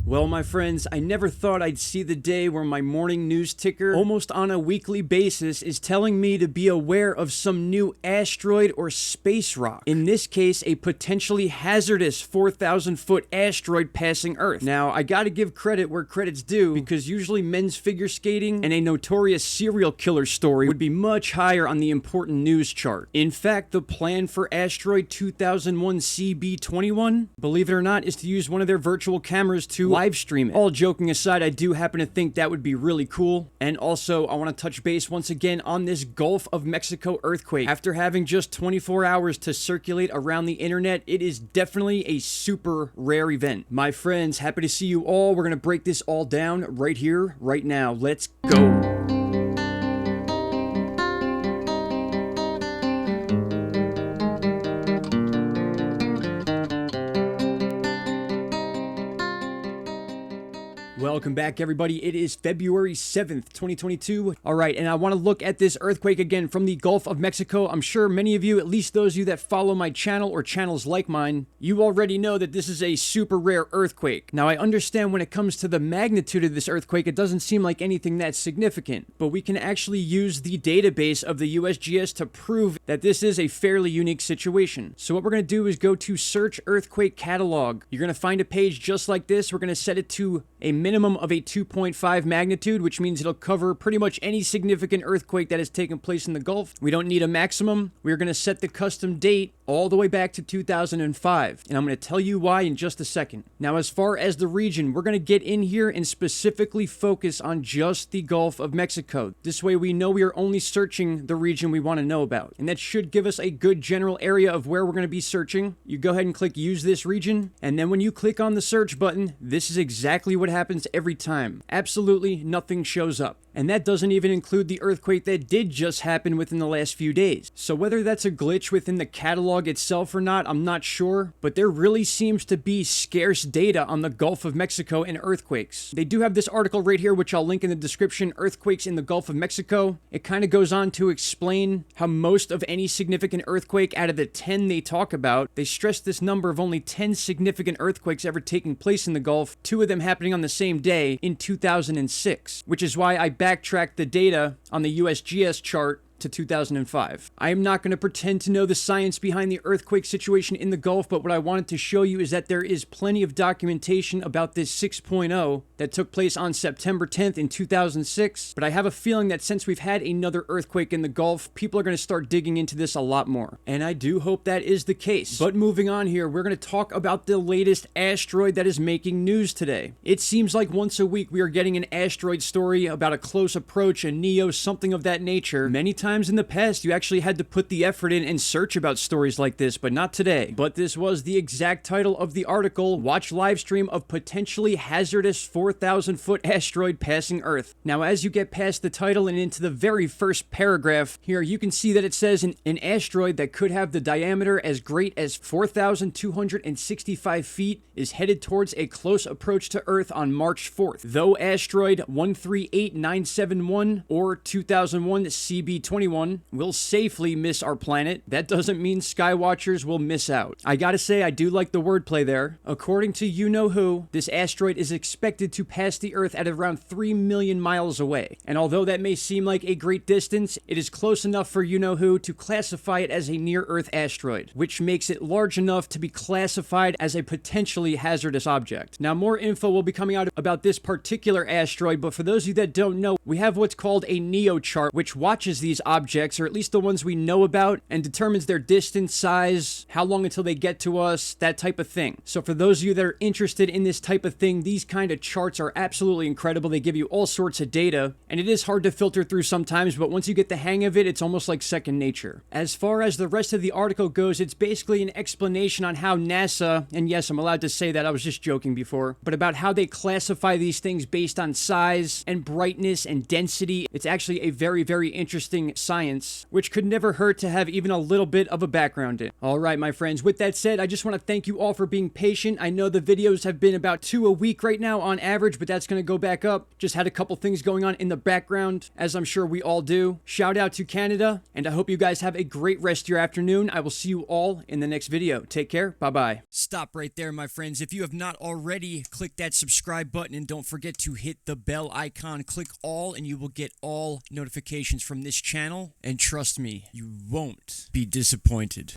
Well, my friends, I never thought I'd see the day where my morning news ticker, almost on a weekly basis, is telling me to be aware of some new asteroid or space rock. In this case, a potentially hazardous 4,000-foot asteroid passing Earth. Now, I gotta give credit where credit's due, because usually men's figure skating and a notorious serial killer story would be much higher on the important news chart. In fact, the plan for Asteroid 2001 CB21, believe it or not, is to use one of their virtual cameras to live stream it. All joking aside, I do happen to think that would be really cool. And also, I want to touch base once again on this Gulf of Mexico earthquake. After having just 24 hours to circulate around the internet, it is definitely a super rare event. My friends, happy to see you all. We're going to break this all down right here, right now. Let's go. Welcome back, everybody. It is February 7th, 2022. All right, and I want to look at this earthquake again from the Gulf of Mexico. I'm sure many of you, at least those of you that follow my channel or channels like mine, you already know that this is a super rare earthquake. Now, I understand when it comes to the magnitude of this earthquake, it doesn't seem like anything that's significant, but we can actually use the database of the USGS to prove that this is a fairly unique situation. So what we're going to do is go to Search Earthquake Catalog. You're going to find a page just like this. We're going to set it to a minimum of a 2.5 magnitude, which means it'll cover pretty much any significant earthquake that has taken place in the Gulf. We don't need a maximum. We're going to set the custom date all the way back to 2005, and I'm going to tell you why in just a second. Now, as far as the region, we're going to get in here and specifically focus on just the Gulf of Mexico. This way we know we are only searching the region we want to know about, and that should give us a good general area of where we're going to be searching. You go ahead and click Use This Region, and then when you click on the search button, this is exactly what happens every time. Absolutely nothing shows up. And that doesn't even include the earthquake that did just happen within the last few days. So whether that's a glitch within the catalog itself or not, I'm not sure, but there really seems to be scarce data on the Gulf of Mexico and earthquakes. They do have this article right here, which I'll link in the description, Earthquakes in the Gulf of Mexico. It kind of goes on to explain how most of any significant earthquake out of the 10 they talk about, they stress this number of only 10 significant earthquakes ever taking place in the Gulf, 2 of them happening on the same day in 2006, which is why I backtracked the data on the USGS chart to 2005. I am not going to pretend to know the science behind the earthquake situation in the Gulf, but what I wanted to show you is that there is plenty of documentation about this 6.0 that took place on September 10th in 2006, but I have a feeling that since we've had another earthquake in the Gulf, people are going to start digging into this a lot more, and I do hope that is the case. But moving on here, we're going to talk about the latest asteroid that is making news today. It seems like once a week we are getting an asteroid story about a close approach, a NEO, something of that nature. Many times in the past, you actually had to put the effort in and search about stories like this, but not today. But this was the exact title of the article, Watch Livestream of Potentially Hazardous 4,000-Foot Asteroid Passing Earth. Now, as you get past the title and into the very first paragraph here, you can see that it says an asteroid that could have the diameter as great as 4,265 feet is headed towards a close approach to Earth on March 4th. Though asteroid 138971 or 2001 CB21 will safely miss our planet, that doesn't mean skywatchers will miss out. I gotta say, I do like the wordplay there. According to you-know-who, this asteroid is expected to pass the Earth at around 3 million miles away. And although that may seem like a great distance, it is close enough for you-know-who to classify it as a near-Earth asteroid, which makes it large enough to be classified as a potentially hazardous object. Now, more info will be coming out about this particular asteroid, but for those of you that don't know, we have what's called a NEO chart, which watches these objects, or at least the ones we know about, and determines their distance, size, how long until they get to us, that type of thing. So for those of you that are interested in this type of thing, these kind of charts are absolutely incredible. They give you all sorts of data, and it is hard to filter through sometimes, but once you get the hang of it, it's almost like second nature. As far as the rest of the article goes, it's basically an explanation on how NASA, and yes, I'm allowed to say that, I was just joking before, but about how they classify these things based on size and brightness and density. It's actually a very, very interesting science, which could never hurt to have even a little bit of a background in. All right, my friends, with that said, I just want to thank you all for being patient. I know the videos have been about 2 a week right now on average, but that's going to go back up. Just had a couple things going on in the background, as I'm sure we all do. Shout out to Canada, and I hope you guys have a great rest of your afternoon. I will see you all in the next video. Take care. Bye-bye. Stop right there, my friends. If you have not already, click that subscribe button, and don't forget to hit the bell icon. Click all, and you will get all notifications from this channel. And trust me, you won't be disappointed.